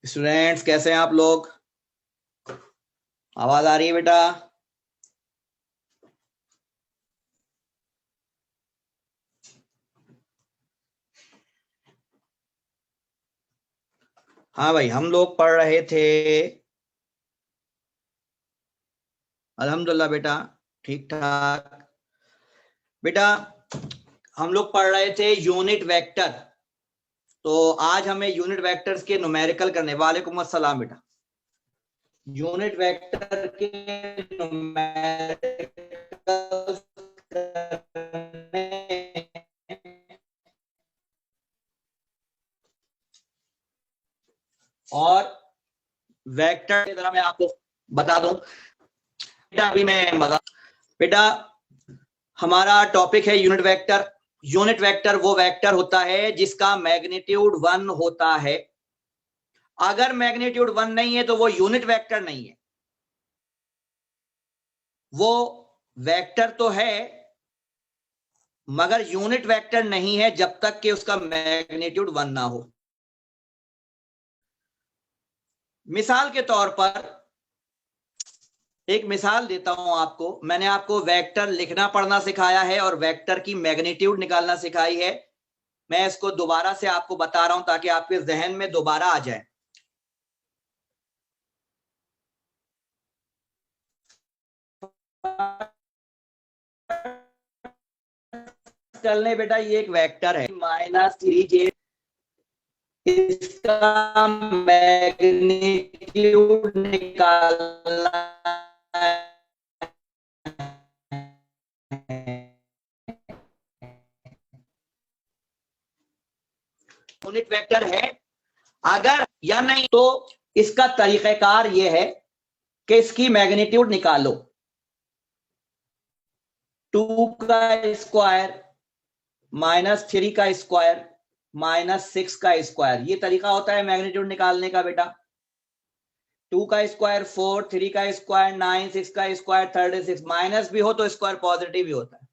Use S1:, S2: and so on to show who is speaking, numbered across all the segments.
S1: Students कैसे हैं आप लोग? आवाज आ रही है बेटा? हाँ भाई, हम लोग पढ़ रहे थे। अल्हम्दुलिल्लाह बेटा, ठीक ठाक। बेटा हम लोग पढ़ रहे थे यूनिट वेक्टर। तो आज हमें यूनिट वेक्टर्स के न्यूमेरिकल करने। वालेकुम अस्सलाम बेटा। यूनिट वेक्टर के न्यूमेरिकल करने और वेक्टर की तरह मैं आपको बता दूं बेटा। अभी मैं बेटा हमारा टॉपिक है यूनिट वेक्टर। यूनिट वेक्टर वो वेक्टर होता है जिसका मैग्नीट्यूड 1 होता है। अगर मैग्नीट्यूड 1 नहीं है तो वो यूनिट वेक्टर नहीं है। वो वेक्टर तो है मगर यूनिट वेक्टर नहीं है जब तक कि उसका मैग्नीट्यूड 1 ना हो। मिसाल के तौर पर एक मिसाल देता हूं आपको। मैंने आपको वेक्टर लिखना पढ़ना सिखाया है और वेक्टर की मैग्नीट्यूड निकालना सिखाई है। मैं इसको दोबारा से आपको बता रहा हूं ताकि आपके जहन में दोबारा आ जाए। चलने बेटा, ये एक वेक्टर है -3j। इसका मैग्नीट्यूड निकालना है। यूनिट वेक्टर है अगर या नहीं तो इसका तरीक़ाकार ये है कि इसकी मैग्नीट्यूड निकालो। 2 का स्क्वायर -3 का स्क्वायर -6 का स्क्वायर, ये तरीका होता है मैग्नीट्यूड निकालने का बेटा। 2 का स्क्वायर 4, 3 का स्क्वायर 9, 6 का स्क्वायर 36। माइनस भी हो तो स्क्वायर पॉजिटिव भी होता है।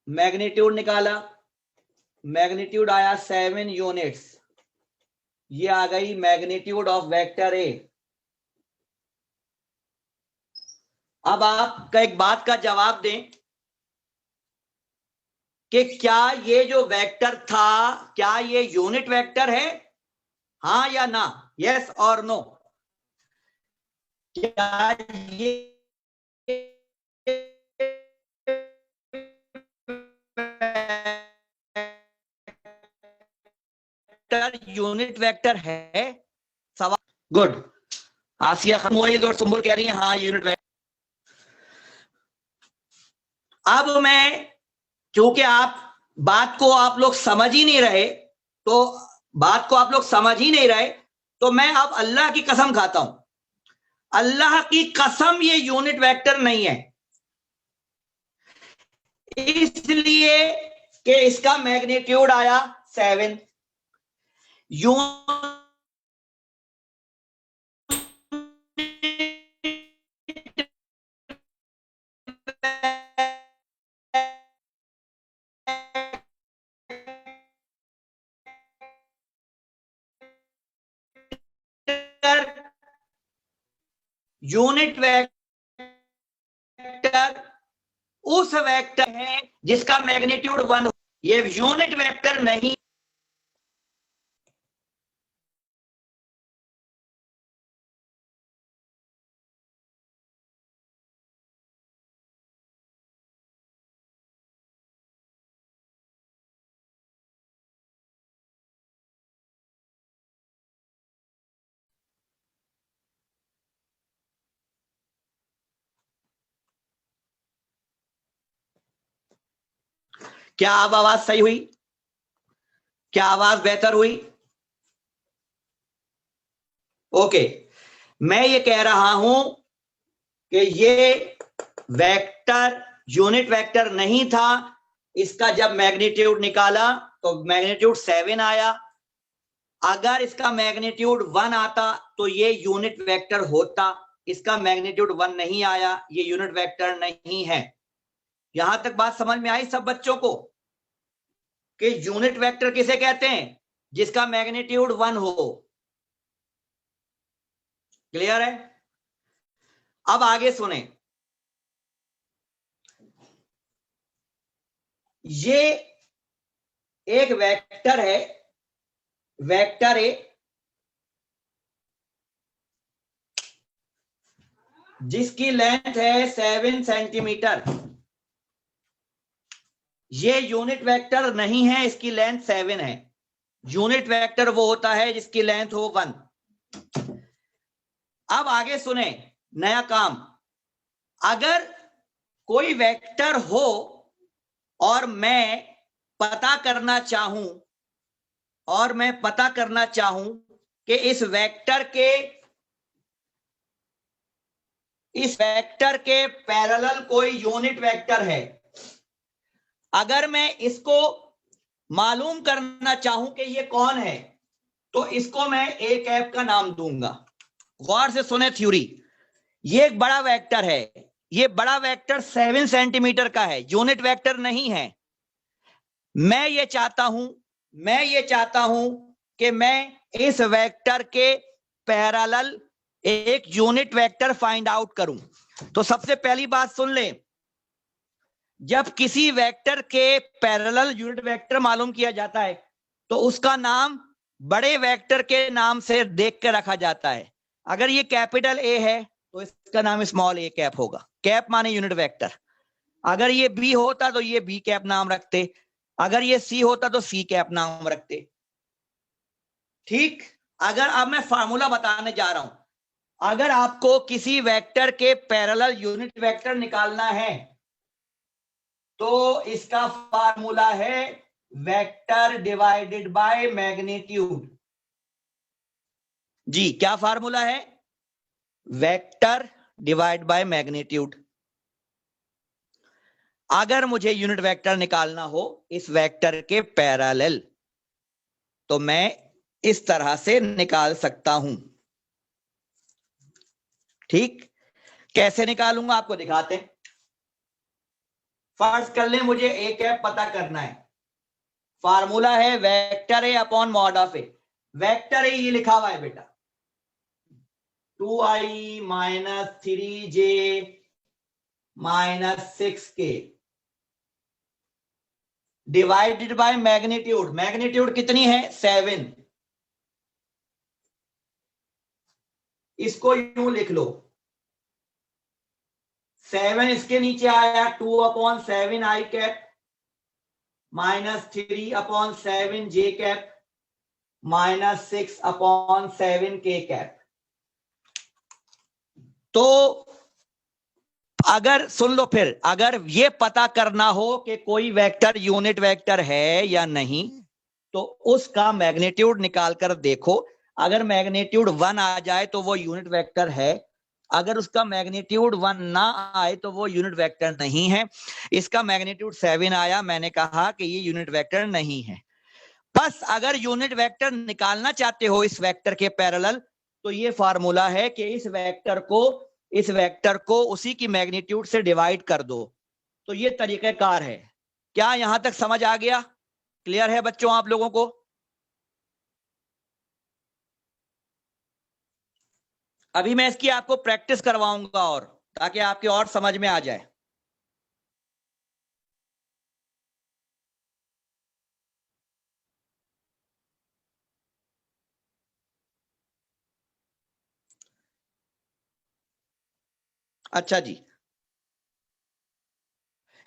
S1: मैग्नीट्यूड निकाला, मैग्नीट्यूड आया 7 यूनिट्स। ये आ गई मैग्नीट्यूड ऑफ वेक्टर ए। अब आप एक बात का जवाब दें कि क्या ये जो वेक्टर था क्या ये यूनिट वेक्टर है? हाँ या ना? यस और नो? क्या ये वेक्टर यूनिट वेक्टर है? सवाल गुड। आसिया खत्म हुई और सुंबुल कह रही है हाँ यूनिट वेक्टर। अब मैं, क्योंकि बात को आप लोग समझ ही नहीं रहे, तो मैं अब अल्लाह की कसम खाता हूं, अल्लाह की कसम ये यूनिट वेक्टर नहीं है। इसलिए कि इसका मैग्नीट्यूड आया 7। यूनिट वेक्टर उस वेक्टर है जिसका मैग्नीट्यूड 1 हो। ये यूनिट वेक्टर नहीं। क्या अब आवाज सही हुई? क्या आवाज बेहतर हुई? ओके, मैं ये कह रहा हूं कि ये वेक्टर यूनिट वेक्टर नहीं था। इसका जब मैग्नीट्यूड निकाला तो मैग्नीट्यूड 7 आया। अगर इसका मैग्नीट्यूड 1 आता तो ये यूनिट वेक्टर होता। इसका मैग्नीट्यूड 1 नहीं आया, ये यूनिट वेक्टर नहीं है। यहां तक बात समझ में आई सब बच्चों को कि यूनिट वेक्टर किसे कहते हैं? जिसका मैग्नीट्यूड 1 हो। क्लियर है? अब आगे सुने, ये एक वेक्टर है, वेक्टर ए, जिसकी लेंथ है 7 सेंटीमीटर। ये यूनिट वेक्टर नहीं है, इसकी लेंथ 7 है। यूनिट वेक्टर वो होता है जिसकी लेंथ हो 1। अब आगे सुने, नया काम। अगर कोई वेक्टर हो और मैं पता करना चाहूं कि इस वेक्टर के पैरेलल कोई यूनिट वेक्टर है, अगर मैं इसको मालूम करना चाहूं कि ये कौन है, तो इसको मैं ए कैप का नाम दूंगा। गौर से सुने थ्योरी। ये एक बड़ा वेक्टर है, ये बड़ा वेक्टर 7 सेंटीमीटर का है, यूनिट वेक्टर नहीं है। मैं ये चाहता हूं कि मैं इस वेक्टर के पैरेलल एक यूनिट वेक्टर फाइंड आउट करूं। तो सबसे पहली बात सुन ले, जब किसी वेक्टर के पैरेलल यूनिट वेक्टर मालूम किया जाता है तो उसका नाम बड़े वेक्टर के नाम से देख के रखा जाता है। अगर ये कैपिटल ए है तो इसका नाम स्मॉल ए कैप होगा। कैप माने यूनिट वेक्टर। अगर ये बी होता तो ये बी कैप नाम रखते, अगर ये सी होता तो सी कैप नाम रखते। ठीक। अगर अब मैं फार्मूला बताने जा रहा हूं, अगर आपको किसी वेक्टर के पैरेलल यूनिट वेक्टर निकालना है तो इसका फार्मूला है वेक्टर डिवाइडेड बाय मैग्नीट्यूड। जी, क्या फार्मूला है? Vector divide by magnitude. अगर मुझे यूनिट वेक्टर निकालना हो इस वेक्टर के पैरेलल तो मैं इस तरह से निकाल सकता हूं। ठीक, कैसे निकालूंगा आपको दिखाते हैं। फर्स्ट कर ले, मुझे ए कैप पता करना है। फार्मूला है vector A upon mod of A. Vector A ये लिखा हुआ है बेटा, 2i minus 3j minus 6k divided by magnitude. Magnitude कितनी है? 7। इसको यूं लिख लो, 7 इसके नीचे आया 2/7 i cap minus 3/7 j cap minus 6/7 k cap. तो अगर सुन लो, फिर अगर ये पता करना हो कि कोई वेक्टर यूनिट वेक्टर है या नहीं तो उसका मैग्नीट्यूड निकालकर देखो। अगर मैग्नीट्यूड 1 आ जाए तो वो यूनिट वेक्टर है, अगर उसका मैग्नीट्यूड 1 ना आए तो वो यूनिट वेक्टर नहीं है। इसका मैग्नीट्यूड 7 आया, मैंने कहा कि ये यूनिट वेक्टर नहीं है। बस अगर यूनिट वेक्टर निकालना चाहते हो इस वेक्टर के पैरेलल तो ये फार्मूला है कि इस वेक्टर को उसी की मैग्नीट्यूड से डिवाइड कर दो। तो ये तरीकाकार है। क्या यहां तक समझ आ गया? क्लियर है बच्चों आप लोगों को? अभी मैं इसकी आपको प्रैक्टिस करवाऊंगा और ताकि आपके और समझ में आ जाए। अच्छा जी,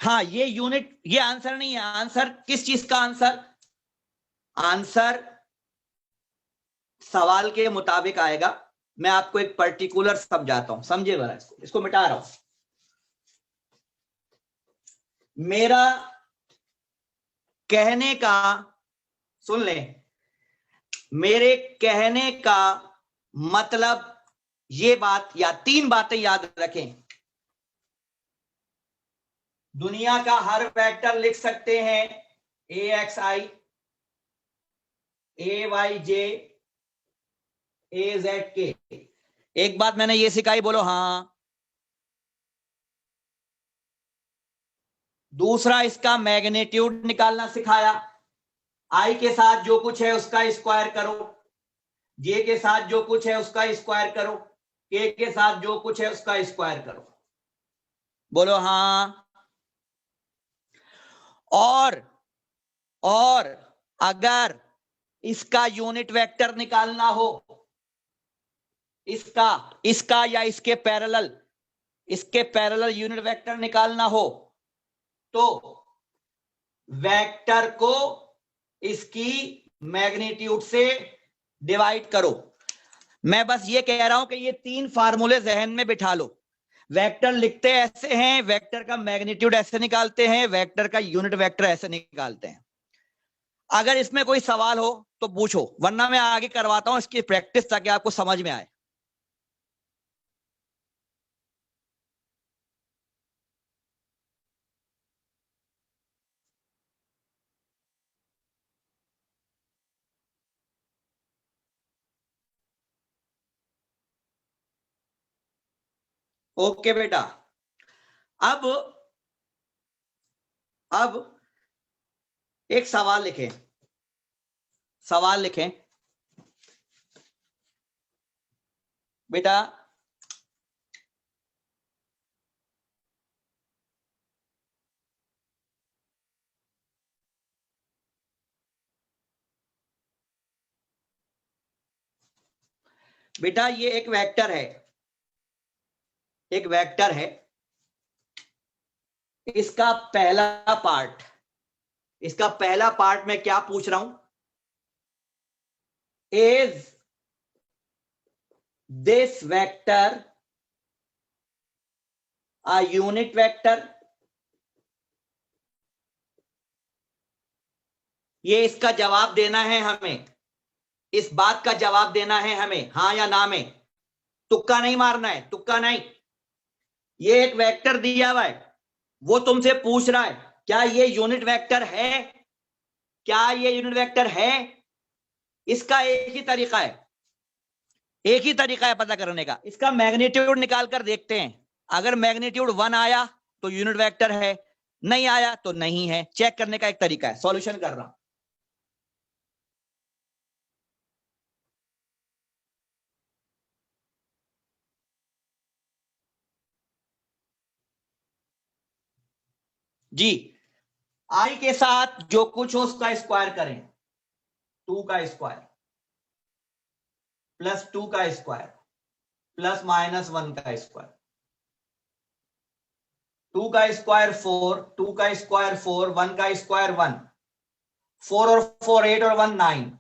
S1: हाँ ये यूनिट, ये आंसर नहीं है। आंसर किस चीज का? आंसर सवाल के मुताबिक आएगा। मैं आपको एक पर्टिकुलर समझाता हूं, समझे जरा। इसको मिटा रहा हूं। मेरा कहने का, सुन ले, मेरे कहने का मतलब ये बात, या 3 बातें याद रखें। दुनिया का हर वेक्टर लिख सकते हैं AXI, AYJ, AZK। एक बात मैंने ये सिखाई, बोलो हाँ। दूसरा, इसका मैग्नीट्यूड निकालना सिखाया। आई के साथ जो कुछ है उसका स्क्वायर करो, जे के साथ जो कुछ है उसका स्क्वायर करो, के साथ जो कुछ है उसका स्क्वायर करो। बोलो हाँ। और अगर इसका यूनिट वेक्टर निकालना हो, इसका या इसके पैरेलल यूनिट वेक्टर निकालना हो, तो वेक्टर को इसकी मैग्नीट्यूड से डिवाइड करो। मैं बस ये कह रहा हूं कि ये 3 फार्मूले जहन में बिठा लो। वेक्टर लिखते ऐसे हैं, वेक्टर का मैग्नीट्यूड ऐसे निकालते हैं, वेक्टर का यूनिट वेक्टर ऐसे निकालते हैं। अगर इसमें कोई सवाल हो तो पूछो, वरना मैं आगे करवाता हूं इसकी प्रैक्टिस ताकि आपको समझ में आए। ओके बेटा, अब एक सवाल लिखें, बेटा। बेटा ये एक वेक्टर है, इसका पहला पार्ट मैं क्या पूछ रहा हूं, is this vector a unit vector. ये इसका जवाब देना है हमें, इस बात का जवाब देना है हमें, हाँ या ना में। तुक्का नहीं मारना है, तुक्का नहीं। ये एक वेक्टर दिया हुआ है, वो तुमसे पूछ रहा है क्या ये यूनिट वेक्टर है, इसका एक ही तरीका है पता करने का। इसका मैग्नीट्यूड निकाल कर देखते हैं, अगर मैग्नीट्यूड 1 आया तो यूनिट वेक्टर है, नहीं आया तो नहीं है। चेक करने का एक तरीका है, सॉल्यूशन कर रहा हूं। जी, आई के साथ जो कुछ हो उसका स्क्वायर करें, 2 का स्क्वायर प्लस 2 का स्क्वायर प्लस -1 का स्क्वायर, 2 का स्क्वायर 4, 2 का स्क्वायर 4, 1 का स्क्वायर 1, 4 और 4 8 और 1 9,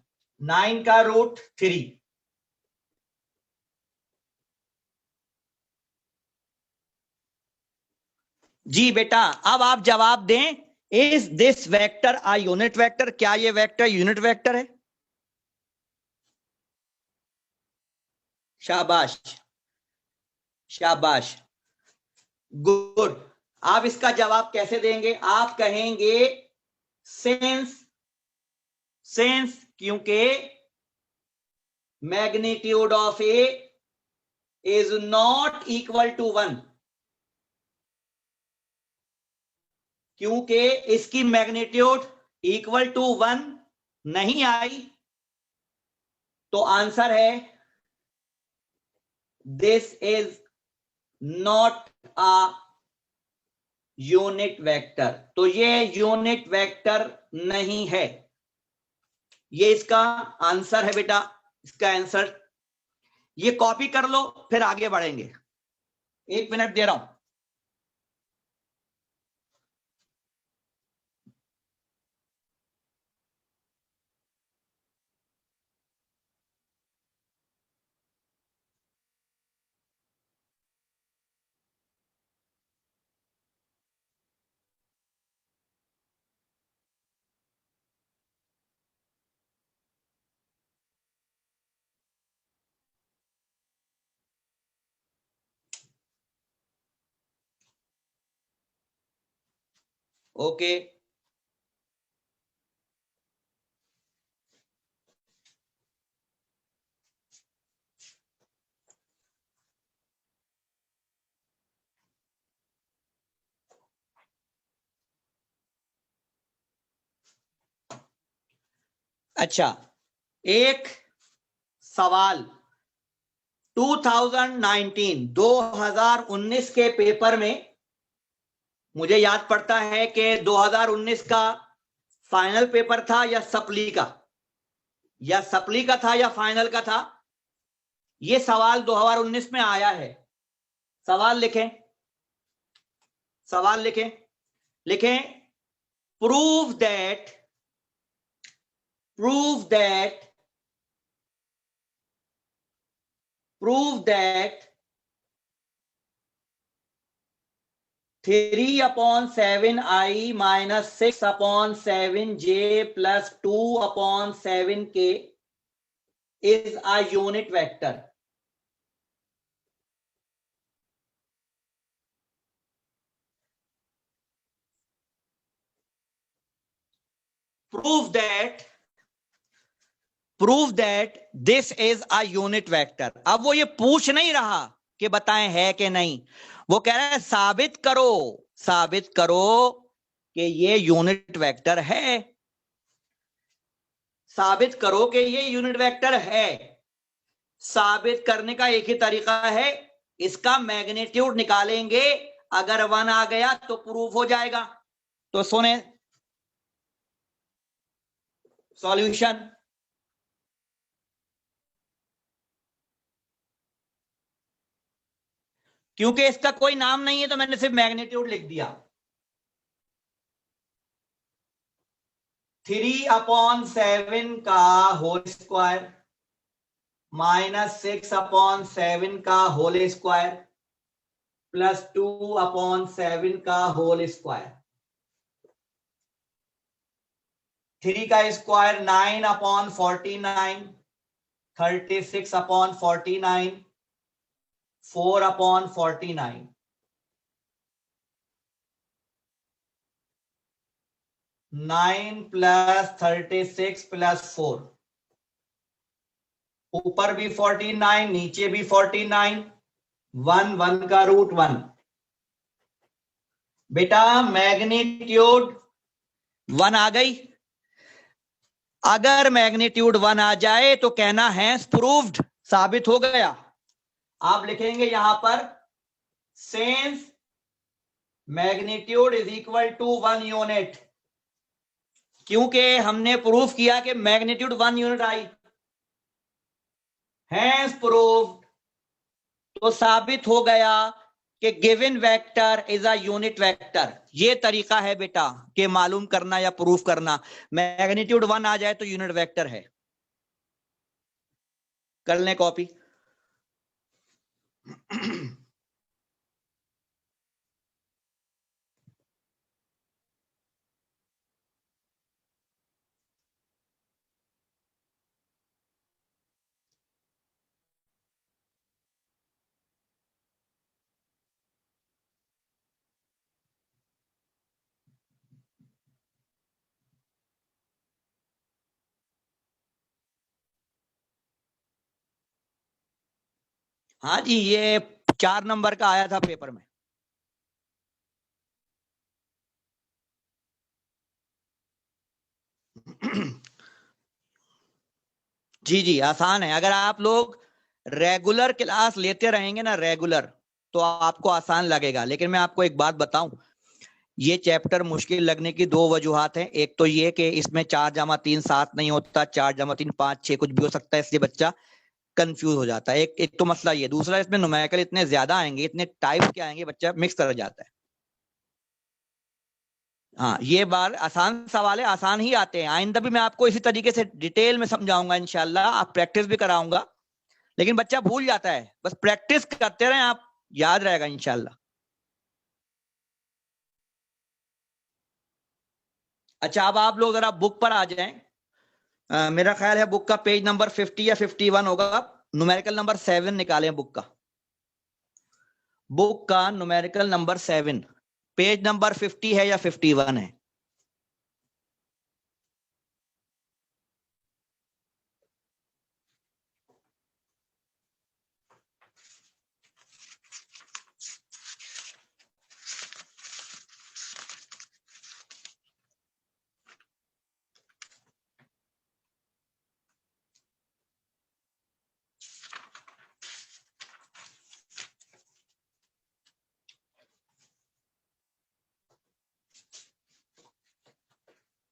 S1: 9 का रूट 3। जी बेटा, अब आप जवाब दें, is this vector a unit vector? क्या ये वेक्टर यूनिट वेक्टर है? शाबाश, शाबाश, गुड। आप इसका जवाब कैसे देंगे? आप कहेंगे सिंस क्योंकि magnitude of A is not equal to 1, क्योंकि इसकी मैग्नीट्यूड इक्वल टू 1 नहीं आई, तो आंसर है this is not a unit vector. तो ये यूनिट वेक्टर नहीं है, ये इसका आंसर है बेटा, इसका आंसर। ये कॉपी कर लो, फिर आगे बढ़ेंगे। 1 मिनट दे रहा हूं। ओके, अच्छा, एक सवाल 2019 के पेपर में मुझे याद पड़ता है कि 2019 का फाइनल पेपर था या सप्ली का, था या फाइनल का था। ये सवाल 2019 में आया है। सवाल लिखें, सवाल लिखें, लिखें prove that 3/7i - 6/7j + 2/7k is a unit vector. Prove that this is a unit vector. अब वो ये पूछ नहीं रहा कि बताएं है कि नहीं, वो कह रहा है साबित करो कि ये यूनिट वेक्टर है, साबित करो कि ये यूनिट वेक्टर है। साबित करने का एक ही तरीका है, इसका मैग्नीट्यूड निकालेंगे, अगर 1 आ गया तो प्रूफ हो जाएगा। तो सुने सॉल्यूशन। क्योंकि इसका कोई नाम नहीं है तो मैंने सिर्फ मैग्नीट्यूड लिख दिया। 3/7 का होल स्क्वायर -6/7 का होल स्क्वायर + 2/7 का होल स्क्वायर। 3 का स्क्वायर 9/49, 36/49, 4/49, 9 + 36 + 4, ऊपर भी 49, नीचे भी 49, 1 का रूट 1। बेटा मैग्नीट्यूड 1 आ गई। अगर मैग्नीट्यूड 1 आ जाए तो कहना है प्रूव्ड, साबित हो गया। आप लिखेंगे यहां पर सिंस मैग्नीट्यूड = 1 यूनिट, क्योंकि हमने प्रूफ किया कि मैग्नीट्यूड 1 यूनिट आई, हैंस प्रूव्ड, तो साबित हो गया कि given vector is a unit vector. ये तरीका है बेटा कि मालूम करना या प्रूफ करना। मैग्नीट्यूड 1 आ जाए तो यूनिट वेक्टर है। कर लें कॉपी। हाँ जी, ये 4 नंबर का आया था पेपर में। जी जी, आसान है। अगर आप लोग रेगुलर क्लास लेते रहेंगे ना, रेगुलर, तो आपको आसान लगेगा। लेकिन मैं आपको एक बात बताऊं, ये चैप्टर मुश्किल लगने की 2 वजूहात हैं। एक तो ये कि इसमें 4 जमा 3 7 नहीं होता, 4 जमा 3 5 6 कुछ भी हो सकता है, इसलिए बच्चा कंफ्यूज हो जाता है। एक तो मसला ये। दूसरा, इसमें न्यूमेरिकल इतने ज्यादा आएंगे, इतने टाइप्स के आएंगे, बच्चा मिक्स कर जाता है। हाँ, ये बार आसान सवाल है, आसान ही आते हैं। आइंदा भी मैं आपको इसी तरीके से डिटेल में समझाऊंगा इंशाल्लाह। आप प्रैक्टिस भी कराऊंगा, लेकिन बच्चा भूल जाता है। बस प्रैक्टिस करते रहें आप, याद रहेगा इंशाल्लाह। अच्छा, अब आप लोग जरा बुक पर आ जाएं। मेरा ख्याल है बुक का पेज नंबर 50 या 51 होगा। न्यूमेरिकल नंबर 7 निकालें बुक का। बुक का न्यूमेरिकल नंबर 7 पेज नंबर 50 है या 51 है?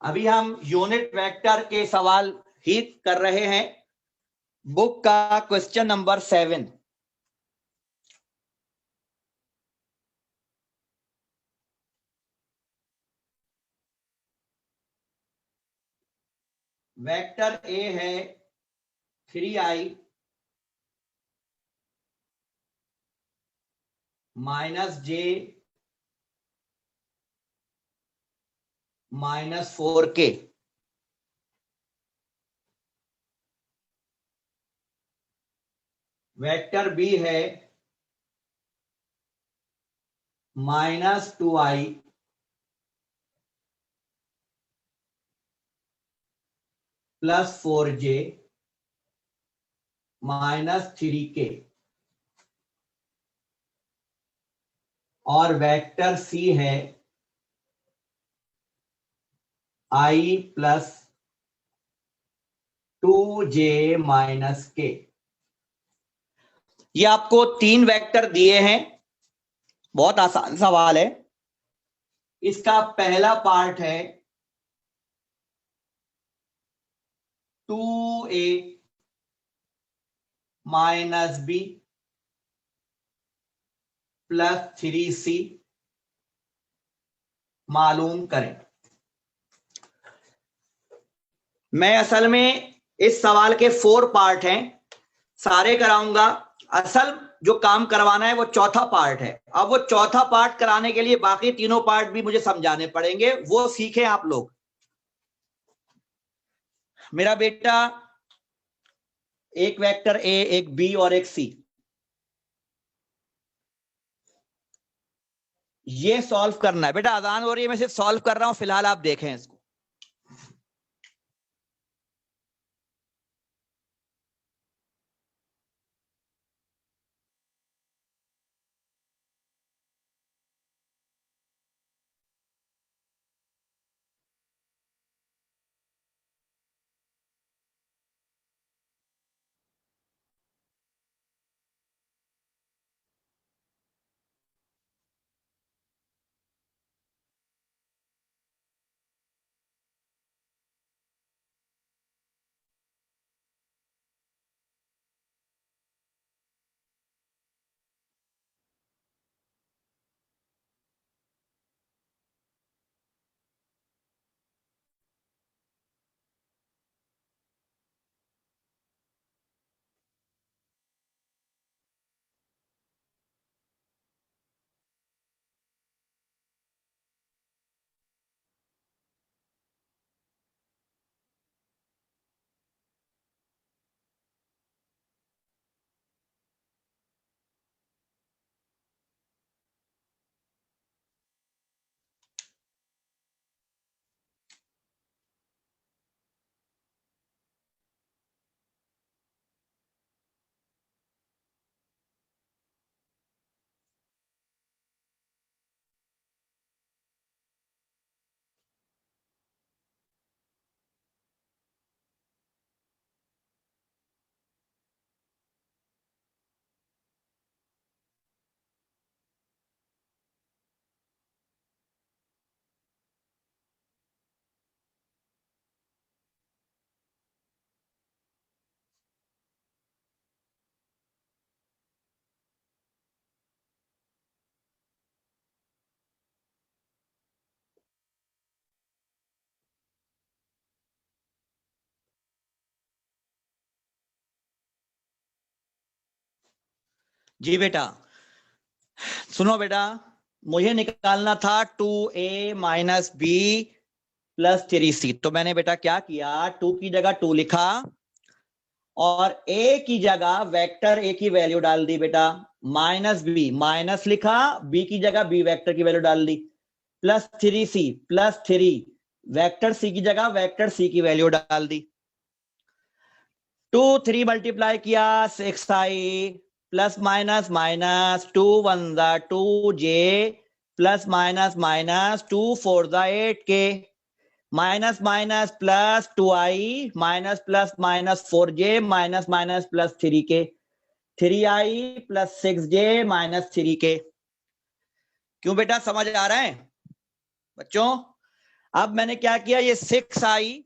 S1: अभी हम यूनिट वेक्टर के सवाल ही कर रहे हैं। बुक का क्वेश्चन नंबर 7। वेक्टर ए है 3i -j -4k। Vector B है -2i +4j -3k। और वेक्टर सी है i +2j -k। ये आपको 3 वेक्टर दिए हैं, बहुत आसान सवाल है। इसका पहला पार्ट है 2a -b +3c मालूम करें। मैं असल में इस सवाल के 4 पार्ट हैं, सारे कराऊंगा। असल जो काम करवाना है वो चौथा पार्ट है। अब वो चौथा पार्ट कराने के लिए बाकी तीनों पार्ट भी मुझे समझाने पड़ेंगे, वो सीखें आप लोग। मेरा बेटा एक वेक्टर ए, एक बी और एक सी, ये सॉल्व करना है। बेटा अजान हो रही है, मैं सिर्फ सॉल्व कर रहा हूं, फिलहाल आप देखें इसको। जी बेटा सुनो बेटा, मुझे निकालना था 2a -b +3c। तो मैंने बेटा क्या किया, 2 की जगह 2 लिखा और a की जगह वेक्टर a की वैल्यू डाल दी बेटा। -b माइनस लिखा, b की जगह b वेक्टर की वैल्यू डाल दी। +3c +3 वेक्टर c की जगह वेक्टर c की वैल्यू डाल दी। 2 3 मल्टीप्लाई किया 6i +-2 1 2j +-2 4 8k -+2i -+-4j -++3k 3i +6j -3k। क्यों बेटा समझ आ रहा है बच्चों? अब मैंने क्या किया, ये 6 आई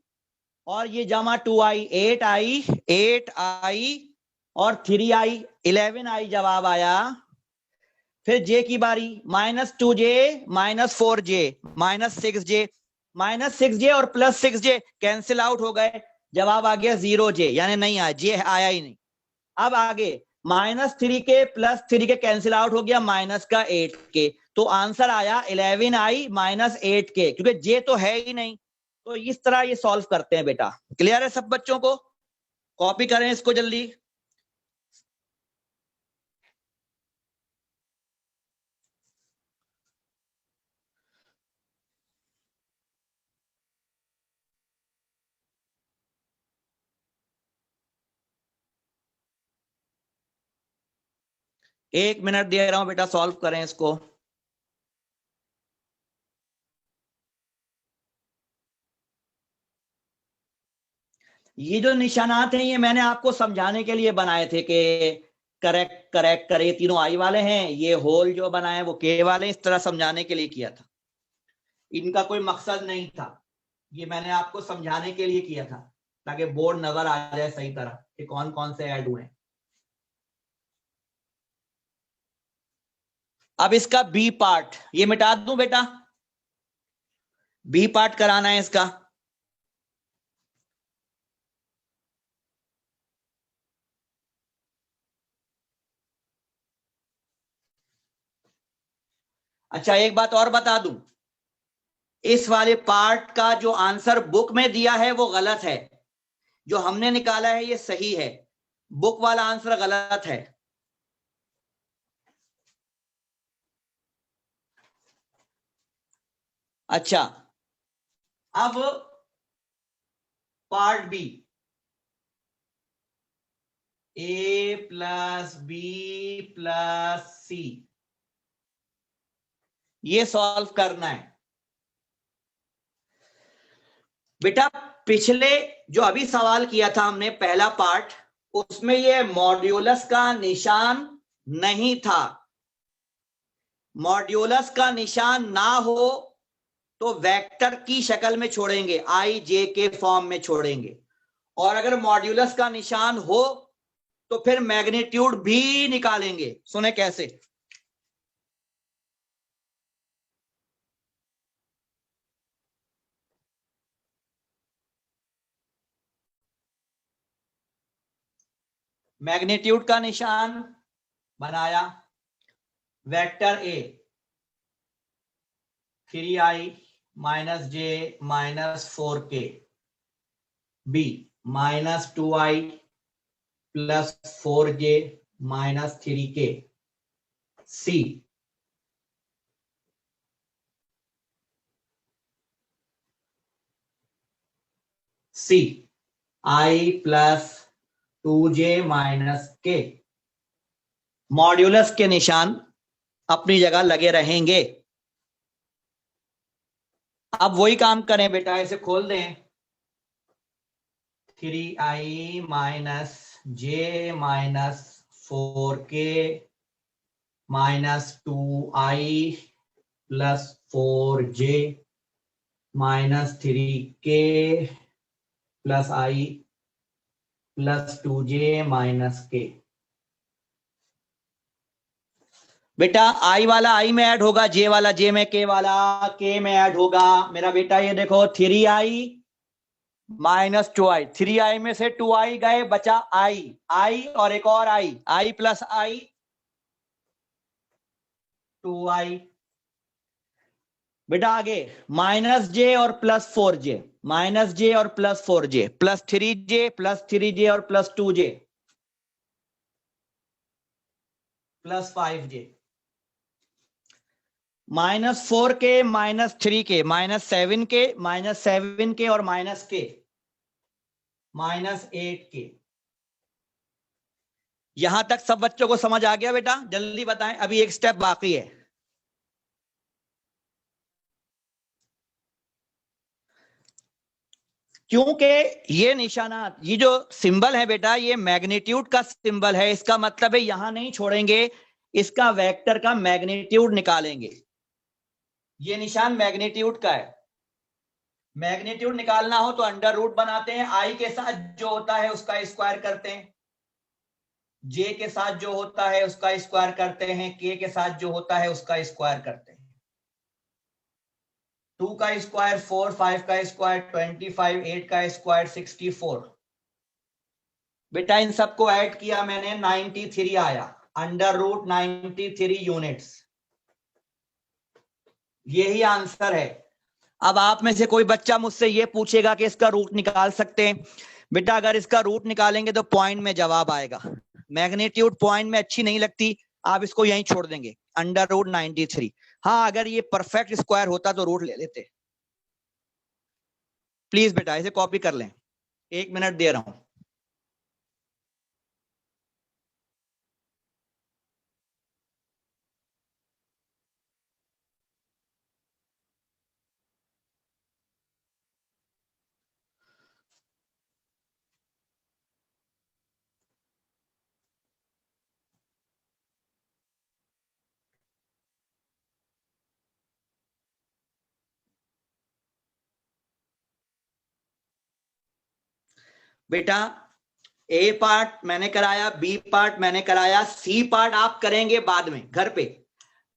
S1: और ये जमा 2 आई, 8 आई, 8 आई और 3 आई, 11 आई जवाब आया। फिर जे की बारी, -2j, -4j, -6j, -6j और +6j कैंसिल आउट हो गए, जवाब आ गया 0j, यानी नहीं आया, जे आया ही नहीं। अब आगे -3 के +3 के कैंसिल आउट हो गया, माइनस का 8 के, तो आंसर आया 11 आई -8 के, क्योंकि जे तो है ही नहीं। तो इस तरह ये सॉल्व करते हैं बेटा। क्लियर है सब बच्चों को? कॉपी करें इसको जल्दी। एक मिनट दे रहा हूं बेटा, सॉल्व करें इसको। ये जो निशानात हैं ये मैंने आपको समझाने के लिए बनाए थे कि करेक्ट करेक्ट करे, तीनों आई वाले हैं, ये होल जो बनाए वो के वाले, इस तरह समझाने के लिए किया था। इनका कोई मकसद नहीं था, ये मैंने आपको समझाने के लिए किया था ताकि बोर्ड नजर आ जाए सही तरह कि कौन कौन से ऐड हुए। अब इसका बी पार्ट ये मिटा दूं बेटा, बी पार्ट कराना है इसका। अच्छा एक बात और बता दूं, इस वाले पार्ट का जो आंसर बुक में दिया है वो गलत है, जो हमने निकाला है ये सही है, बुक वाला आंसर गलत है। अच्छा अब पार्ट बी, ए प्लस बी प्लस सी, ये सॉल्व करना है बेटा। पिछले जो अभी सवाल किया था हमने पहला पार्ट, उसमें ये मॉड्यूलस का निशान नहीं था। मॉड्यूलस का निशान ना हो तो वेक्टर की शक्ल में छोड़ेंगे, आई जे के फॉर्म में छोड़ेंगे, और अगर मॉड्यूलस का निशान हो तो फिर मैग्नीट्यूड भी निकालेंगे। सुने कैसे? मैग्नीट्यूड का निशान बनाया, vector A 3i -j -4k, b -2i +4j -3k, c i +2j -k। Modulus के निशान अपनी जगह लगे रहेंगे। अब वही काम करें बेटा, इसे खोल दें, 3i -j -4k -2i +4j -3k +i +2j -k। बेटा आई वाला आई में ऐड होगा, जे वाला जे में, के वाला के में ऐड होगा। मेरा बेटा ये देखो 3i -2i, 3i में से 2i गए, बचा आई और एक और आई +i 2i। बेटा आगे -j और +4j, -j और +4j, +3j +3j और +2j +5j, -4k -3k -7k -7k और -k -8k। यहां तक सब बच्चों को समझ आ गया बेटा? जल्दी बताएं, अभी एक स्टेप बाकी है। क्योंकि ये निशानात, ये जो सिंबल है बेटा, ये मैग्नीट्यूड का सिंबल है, इसका मतलब है यहां नहीं छोड़ेंगे, इसका वेक्टर का मैग्नीट्यूड निकालेंगे। ये निशान मैग्नीट्यूड का है। मैग्नीट्यूड निकालना हो तो अंडर रूट बनाते हैं, आई के साथ जो होता है उसका स्क्वायर करते हैं, जे के साथ जो होता है उसका स्क्वायर करते हैं, के के साथ जो होता है उसका स्क्वायर करते हैं। 2 का स्क्वायर 4, 5 का स्क्वायर 25, 8 का स्क्वायर 64। बेटा इन सबको ऐड किया मैंने, 93 आया, अंडर रूट 93 यूनिट्स। यही आंसर है। अब आप में से कोई बच्चा मुझसे ये पूछेगा कि इसका रूट निकाल सकते हैं। बेटा अगर इसका रूट निकालेंगे तो पॉइंट में जवाब आएगा। मैग्नीट्यूड पॉइंट में अच्छी नहीं लगती, आप इसको यहीं छोड़ देंगे, अंडर रूट 93। हाँ अगर ये परफेक्ट स्क्वायर होता तो रूट ले लेते। प्लीज बेटा इसे कॉपी कर लें, 1 मिनट दे रहा हूं। बेटा ए पार्ट मैंने कराया, बी पार्ट मैंने कराया, सी पार्ट आप करेंगे बाद में घर पे।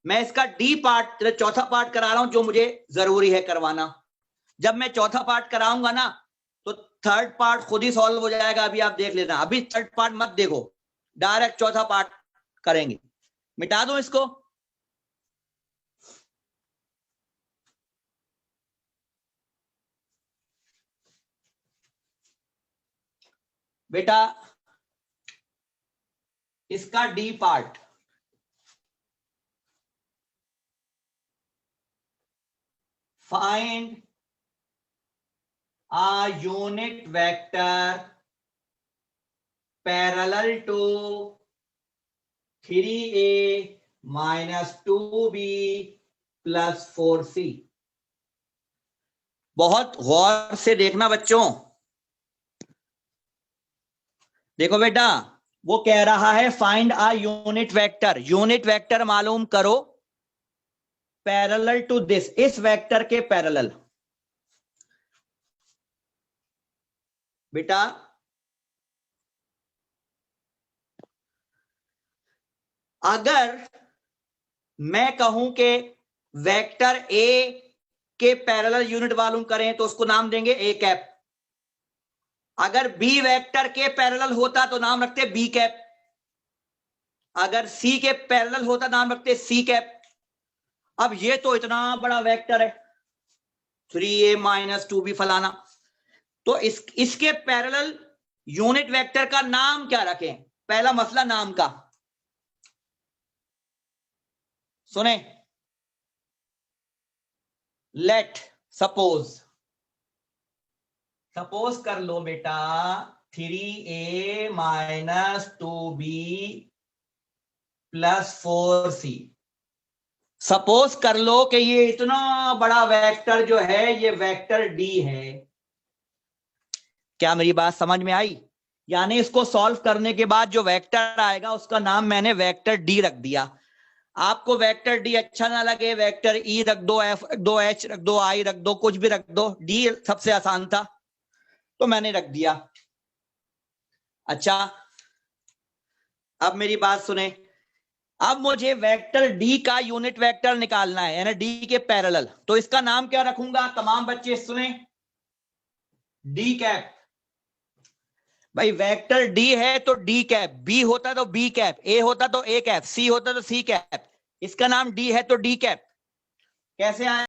S1: मैं इसका डी पार्ट, चौथा पार्ट करा रहा हूं जो मुझे जरूरी है करवाना। जब मैं चौथा पार्ट कराऊंगा ना तो थर्ड पार्ट खुद ही सॉल्व हो जाएगा। अभी आप देख लेना, अभी थर्ड पार्ट मत देखो, डायरेक्ट चौथा पार्ट करेंगे। मिटा दो इसको। बेटा इसका D part, find a unit vector parallel to 3a minus 2b plus 4c। बहुत गौर से देखना बच्चों। देखो बेटा वो कह रहा है फाइंड आ यूनिट वेक्टर, यूनिट वेक्टर मालूम करो पैरेलल टू दिस, इस वेक्टर के पैरेलल। बेटा अगर मैं कहूं कि वेक्टर ए के पैरेलल यूनिट मालूम करें तो उसको नाम देंगे ए कैप। अगर बी वेक्टर के पैरेलल होता तो नाम रखते बी कैप। अगर सी के पैरेलल होता नाम रखते सी कैप। अब ये तो इतना बड़ा वेक्टर है 3a माइनस 2b फलाना, तो इसके पैरेलल यूनिट वेक्टर का नाम क्या रखें? पहला मसला नाम का। सुने, लेट सपोज कर लो बेटा 3a minus 2b plus 4c। Suppose कर लो कि ये इतना बड़ा वेक्टर जो है ये वेक्टर डी है। क्या मेरी बात समझ में आई? यानी इसको सॉल्व करने के बाद जो वेक्टर आएगा उसका नाम मैंने वेक्टर डी रख दिया। आपको वेक्टर डी अच्छा ना लगे, वेक्टर ई रख दो, एफ रख दो, एच रख दो, आई रख दो, कुछ भी रख दो, डी सबसे आसान था तो मैंने रख दिया। अच्छा अब मेरी बात सुने, अब मुझे वेक्टर डी का यूनिट वेक्टर निकालना है, यानी डी के पैरेलल, तो इसका नाम क्या रखूंगा? तमाम बच्चे सुने, डी कैप। भाई वेक्टर डी है तो डी कैप, बी होता तो बी कैप, ए होता तो ए कैप, सी होता तो सी कैप, इसका नाम डी है तो डी कैप। कैसे आया?